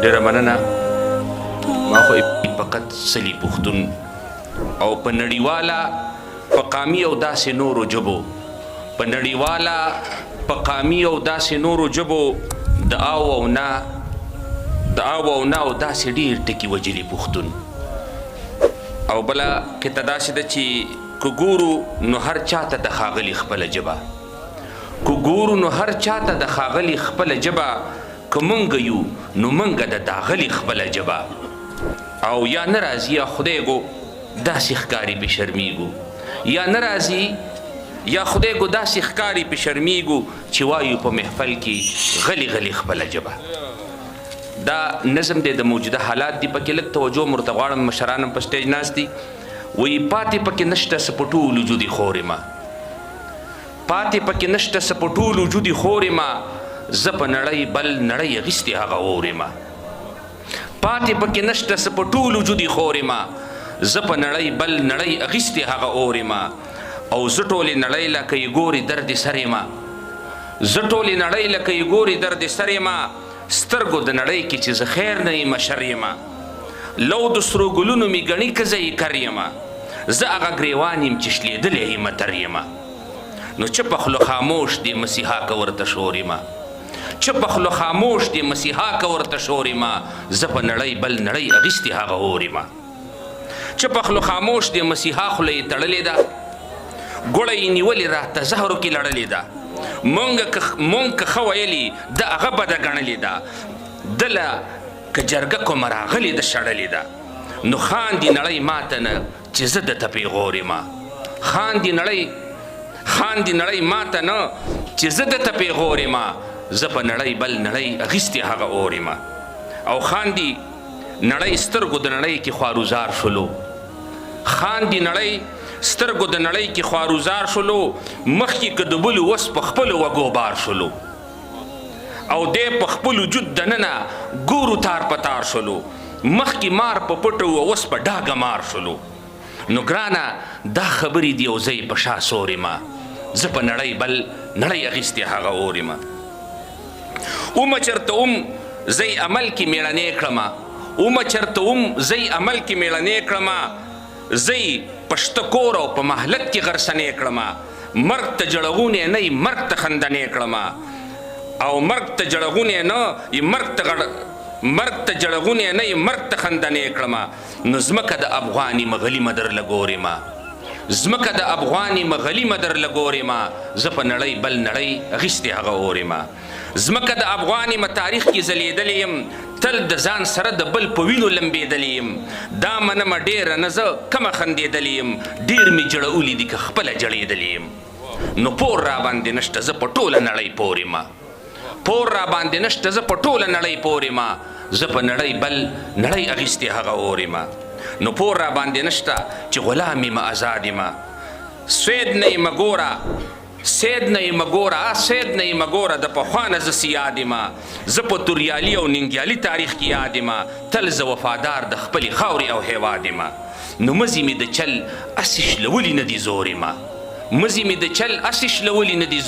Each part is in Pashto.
ډېره مننه. ما خو فقط سلی پښتون او په نړیواله په قامي او داسې نورو ژبو په نړیواله په قامي او داسې نورو ژبو د او او نه او داسې ډېر ټکي وجلي پښتون. او بله قطعه داسې ده چې که ګورو نو هر چاته د ښاغلي خپله ژبه که مونږ یو نو مونږ د داغلي خپله ژبه او یا نه راځي یا خدای ګو داسې ښکاري پې شرمیږو یا نه راځي یا خدای ګو داسې ښکاري پې شرمیږو چې وایو په محفل کې غلي خپله ژبه. دا نظم دی د موجوده حالات دی پکې لږ توجه ورته غواړم. مشران هم په سټیج ناست دي وایي پاتې پکې نشته څه په ټول وجودي خورې ما زه په نړۍ بل نړۍ اخیستې هغه اورې ما پاتې پکې نشته څه په ټول وجودي خورې ما زه په نړۍ بل نړۍ اخیستې هغه اورې ما او زه ټولې نړۍ لکه یې ګورې درد سرې ما سترګو د نړۍ کې چې زه خیر نه یم شر یمه لو د سرو ګلونو مې ګڼي که زه یې کر یمه زه هغه ګریوان یم چې شلېدلی یم تر یمه نو چپ خوله خاموش دی مسیحا که ورته شور یمه چپ خوله خاموش دی مسیحا که ورته شور یمه زه په نړۍ بل نړۍ اخیستې هغه اور یمه چپ خوله خاموش دی مسیحا خوله یې تړلې ده ګوړه یې نیولې راته زهرو کې لړلې ده مونږ که ښه ویلي د هغه بده ګڼلې ده دله که جرګه کومه راغلې ده شړلې ده نو خاندي نړۍ ماته نه چې زه درته پیغور یمه خاندي نړۍ ماته نه چې زه درته پیغور یمه زه په نړۍ بل نړۍ اخیستې هغه اور یمه او خاندي نړۍ سترګو د نړۍ کې خواروزار شولو خاندي نړۍ سترګو د نړۍ کې خواروزار شولو مخکې که د بلو وس په خپلو وږو بار شولو او دی په خپل وجود دننه ګورو تار په تار شولو مخکې مار په پټو او اوس په ډاګه مار شولو نو ګرانه دا خبرې دي او زه یې په شا سور یمه زه په نړۍ بل نړۍ اخیستې هغه اور یمه اومه چېرته زه یې عمل کې مېړنی کړمه زه یې په شته کور او په محلت کې غرسنې کړمه مرګ ته جړغونی نه یې مرګ ته خندنې کړمه او مرګ ته جړغونی نه یې مرګ ته خندنې کړمه نو ځمکه د افغاني مغلي مدر لګورې ما زه په نړۍ بل نړۍ اخیستې هغه اور یمه ځمکه د افغاني تاریخ کې ځلېدلی یم تل د ځان سره د بل په وینو لمبېدلی یم دا منمه ډېره نه زه کمه خندېدلی یم ډېر مې جړولي دي که خپله جړېدلی یم نو پور را باندې نشته زه په ټوله نړۍ پور یمه زه په نړۍ بل نړۍ اخیستې هغه اور یمه نو پور را باندې نشته چې غلام یمه ازاد یمه سید نه یمه ګوره د پخوا نه زه سیاد یمه زه په توریالي او ننګیالي تاریخ کې یاد یمه تل زه وفادار د خپلې خاورې او هیواد یمه نو مزي مې د چل اسې شلولي نه دي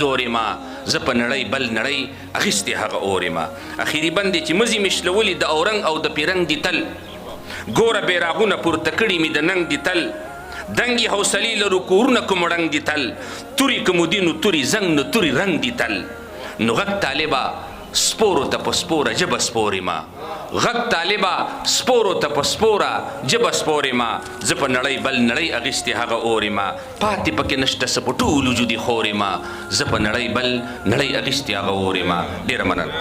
زور یمه زه په نړۍ بل نړۍ اخیستې هغه اور یمه اخري بند دی چې مزي مې شلولي د اورنګ او د پیرنګ دي تل ګوره بیراغونه پورته کړي مې د ننګ دي تل دنګي حوصلې لرو کورونه کوم ړنګ دي تل توري که مو دي نو توري زنګ نو توري رنګ دي تل نو غږ طالبه سپورو ته په سپوره ژبه سپور یمه زه په نړۍ بل نړۍ اخیستې هغه اور یمه پاتې پکې نشته څه په ټول وجودي خور یمه زه په نړۍ بل نړۍ اخیستې هغه اور یمه. ډېره مننه.